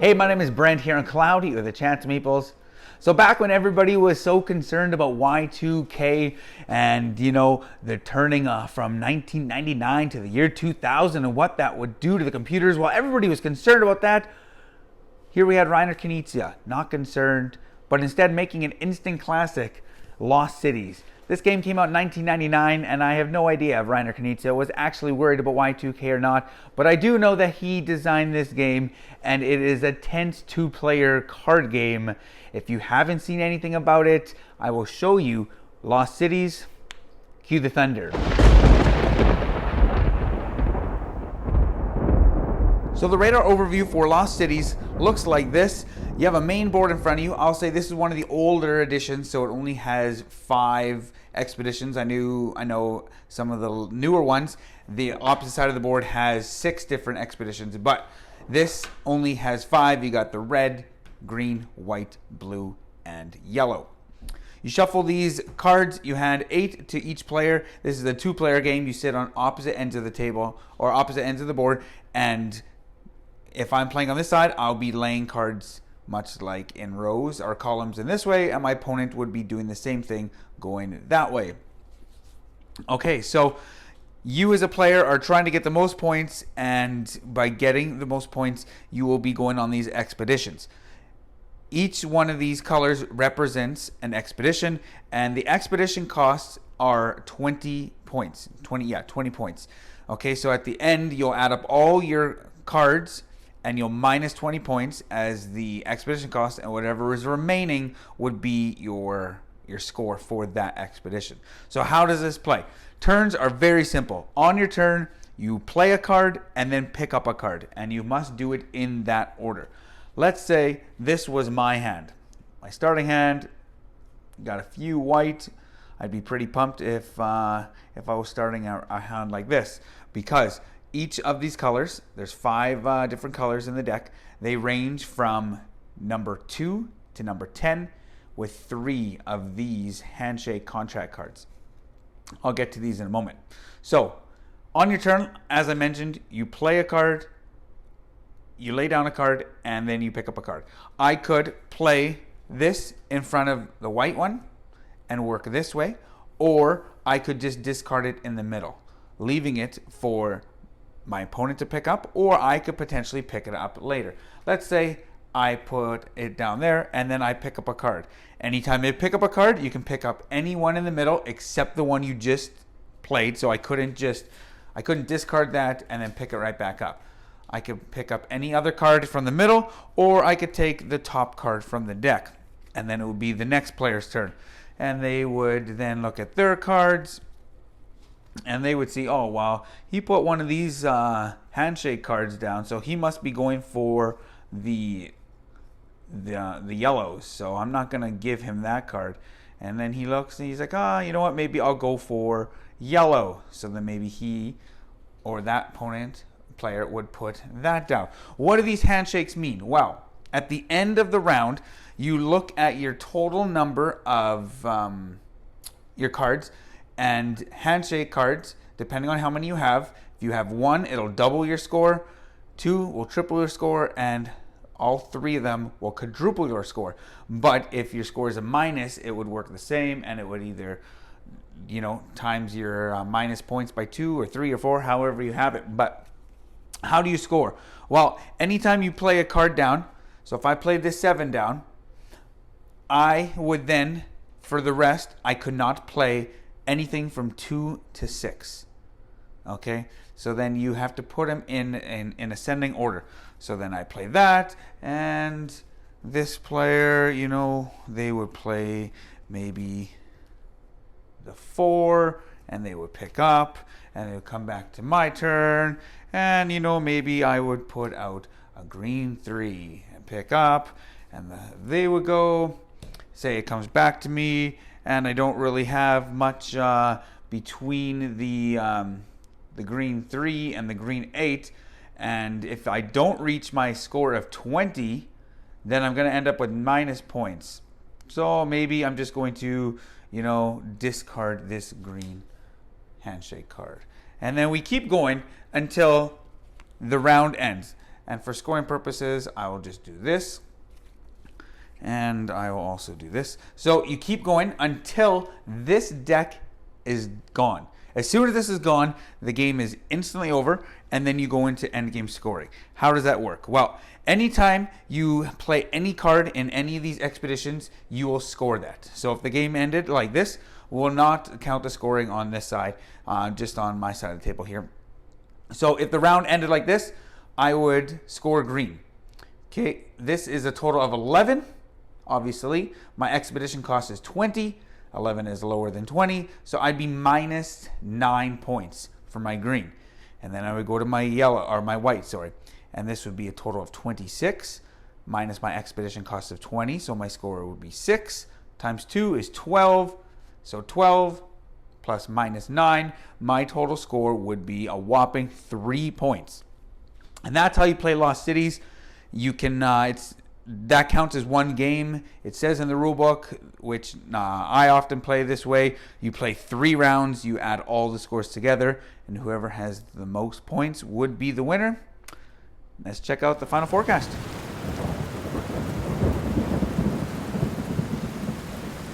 Hey, my name is Brent here on Cloudy with the Chance of Meeples. So back when everybody was so concerned about Y2K and, the turning from 1999 to the year 2000 and what that would do to the computers, while everybody was concerned about that, here we had Reiner Knizia, not concerned, but instead making an instant classic, Lost Cities. This game came out in 1999, and I have no idea if Reiner Knizia was actually worried about Y2K or not, but I do know that he designed this game, and it is a tense two-player card game. If you haven't seen anything about it, I will show you Lost Cities. Cue the thunder. So the radar overview for Lost Cities looks like this. You have a main board in front of you. I'll say this is one of the older editions, so it only has 5 expeditions. I know some of the newer ones. The opposite side of the board has 6 different expeditions, but this only has 5. You got the red, green, white, blue, and yellow. You shuffle these cards. You hand 8 to each player. This is a 2-player game. You sit on opposite ends of the table or opposite ends of the board, and if I'm playing on this side, I'll be laying cards much like in rows or columns in this way, and my opponent would be doing the same thing going that way. Okay, so you as a player are trying to get the most points, and by getting the most points, you will be going on these expeditions. Each one of these colors represents an expedition, and the expedition costs are 20 points. 20 points. Okay, so at the end, you'll add up all your cards, and you'll minus 20 points as the expedition cost, and whatever is remaining would be your score for that expedition. So how does this play? Turns are very simple. On your turn, you play a card and then pick up a card, and you must do it in that order. Let's say this was my hand. My starting hand, got a few white. I'd be pretty pumped if I was starting a hand like this, because each of these colors, there's 5 different colors in the deck. They range from number 2 to number 10 with 3 of these handshake contract cards. I'll get to these in a moment. So on your turn, as I mentioned, you play a card, you lay down a card, and then you pick up a card. I could play this in front of the white one and work this way, or I could just discard it in the middle, leaving it for my opponent to pick up, or I could potentially pick it up later. Let's say I put it down there and then I pick up a card. Anytime you pick up a card, you can pick up any one in the middle except the one you just played. So I couldn't discard that and then pick it right back up. I could pick up any other card from the middle, or I could take the top card from the deck, and then it would be the next player's turn. And they would then look at their cards, and they would see, oh, wow, he put one of these handshake cards down, so he must be going for the yellows, so I'm not going to give him that card. And then he looks and he's like, you know what, maybe I'll go for yellow. So then maybe he or that opponent player would put that down. What do these handshakes mean? Well, at the end of the round, you look at your total number of your cards, and handshake cards, depending on how many you have. If you have 1, it'll double your score. 2 will triple your score, and all 3 of them will quadruple your score. But if your score is a minus, it would work the same, and it would either, times your minus points by 2 or 3 or 4, however you have it. But how do you score? Well, anytime you play a card down, so if I played this 7 down, I would then, for the rest, I could not play anything from 2 to 6. Okay, so then you have to put them in ascending order. So then I play that, and this player, they would play maybe the 4, and they would pick up, and it would come back to my turn, and maybe I would put out a green 3 and pick up, and they would go. Say it comes back to me, and I don't really have much between the green 3 and the green 8. And if I don't reach my score of 20, then I'm going to end up with minus points. So maybe I'm just going to, discard this green handshake card. And then we keep going until the round ends. And for scoring purposes, I will just do this. And I will also do this. So you keep going until this deck is gone. As soon as this is gone, the game is instantly over, and then you go into endgame scoring. How does that work? Well, anytime you play any card in any of these expeditions, you will score that. So if the game ended like this, we'll not count the scoring on this side, just on my side of the table here. So if the round ended like this, I would score green. Okay, this is a total of 11. Obviously, my expedition cost is 20. 11 is lower than 20, so I'd be minus 9 points for my green. And then I would go to my yellow, or my white, sorry. And this would be a total of 26 minus my expedition cost of 20, so my score would be 6 times 2 is 12. So 12 plus minus 9, my total score would be a whopping 3 points. And that's how you play Lost Cities. You can, that counts as one game. It says in the rule book, which I often play this way, you play 3 rounds, you add all the scores together, and whoever has the most points would be the winner. Let's check out the final forecast.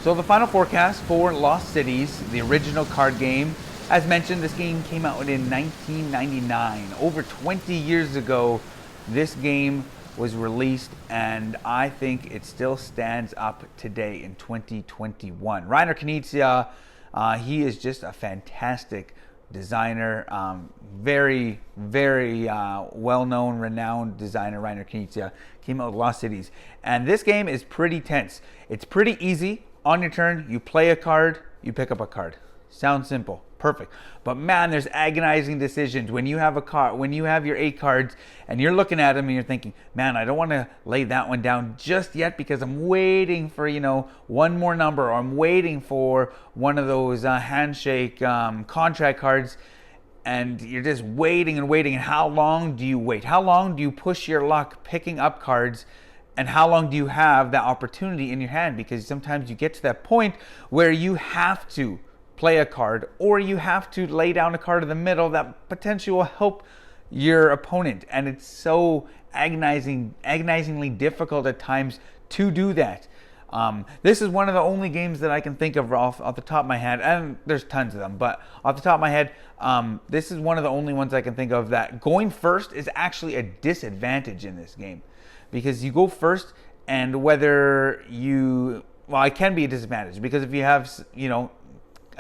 So the final forecast for Lost Cities, the original card game. As mentioned, this game came out in 1999. Over 20 years ago, this game was released, and I think it still stands up today in 2021. Reiner Knizia, he is just a fantastic designer, very, very well-known, renowned designer. Reiner Knizia came out with Lost Cities, and this game is pretty tense. It's pretty easy. On your turn, you play a card, you pick up a card. Sounds simple, perfect. But man, there's agonizing decisions when you have a card, when you have your 8 cards, and you're looking at them and you're thinking, man, I don't want to lay that one down just yet because I'm waiting for, one more number, or I'm waiting for one of those handshake contract cards. And you're just waiting and waiting. And how long do you wait? How long do you push your luck picking up cards? And how long do you have that opportunity in your hand? Because sometimes you get to that point where you have to play a card, or you have to lay down a card in the middle that potentially will help your opponent. And it's so agonizingly difficult at times to do that. This is one of the only games that I can think of off the top of my head, and there's tons of them, but off the top of my head, this is one of the only ones I can think of that going first is actually a disadvantage in this game. Because you go first, and whether you, well, it can be a disadvantage, because if you have,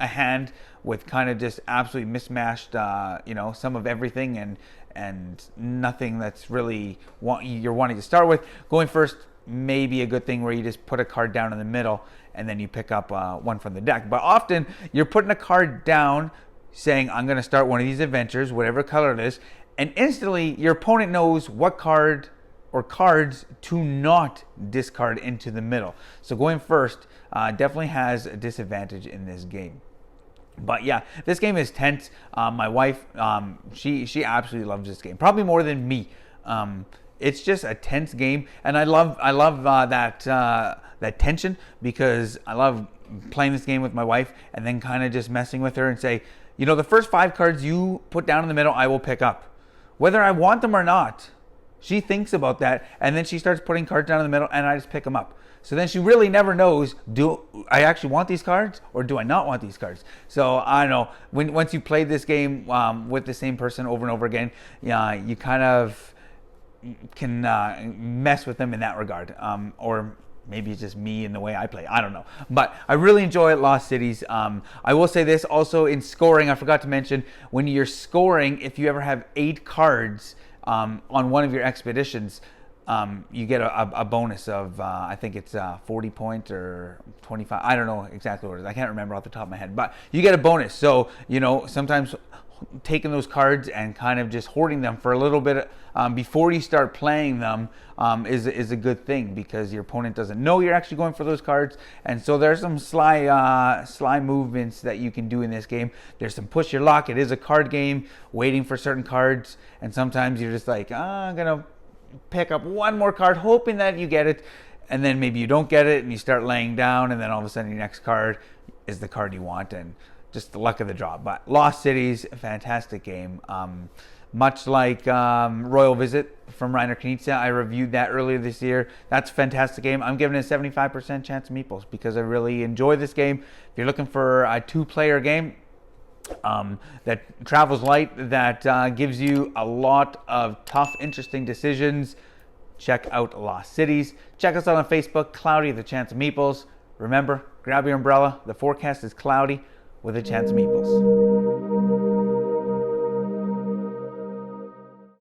a hand with kind of just absolutely mismatched, some of everything and nothing that's really you're wanting to start with, going first may be a good thing where you just put a card down in the middle and then you pick up one from the deck. But often you're putting a card down saying, I'm going to start one of these adventures, whatever color it is, and instantly your opponent knows what card or cards to not discard into the middle. So going first definitely has a disadvantage in this game. But yeah, this game is tense. My wife, she absolutely loves this game, probably more than me. It's just a tense game, and I love that tension, because I love playing this game with my wife and then kind of just messing with her and say, the first 5 cards you put down in the middle, I will pick up, whether I want them or not. She thinks about that, and then she starts putting cards down in the middle, and I just pick them up. So then she really never knows, do I actually want these cards, or do I not want these cards? So I don't know, once you play this game with the same person over and over again, you kind of can mess with them in that regard. Or maybe it's just me and the way I play. I don't know. But I really enjoy Lost Cities. I will say this also in scoring, I forgot to mention, when you're scoring, if you ever have 8 cards on one of your expeditions, you get a bonus of, I think it's 40 points or 25. I don't know exactly what it is. I can't remember off the top of my head. But you get a bonus. So, sometimes taking those cards and kind of just hoarding them for a little bit before you start playing them is a good thing, because your opponent doesn't know you're actually going for those cards. And so there's some sly movements that you can do in this game. There's some push your luck. It is a card game, waiting for certain cards, and sometimes you're just like, I'm gonna pick up one more card hoping that you get it, and then maybe you don't get it and you start laying down, and then all of a sudden your next card is the card you want, and just the luck of the draw. But Lost Cities, a fantastic game. much like Royal Visit from Reiner Knizia. I reviewed that earlier this year. That's a fantastic game. I'm giving it a 75% Chance of Meeples because I really enjoy this game. If you're looking for a two-player game that travels light, that gives you a lot of tough, interesting decisions, check out Lost Cities. Check us out on Facebook, Cloudy, the Chance of Meeples. Remember, grab your umbrella. The forecast is cloudy with a chance of meeples.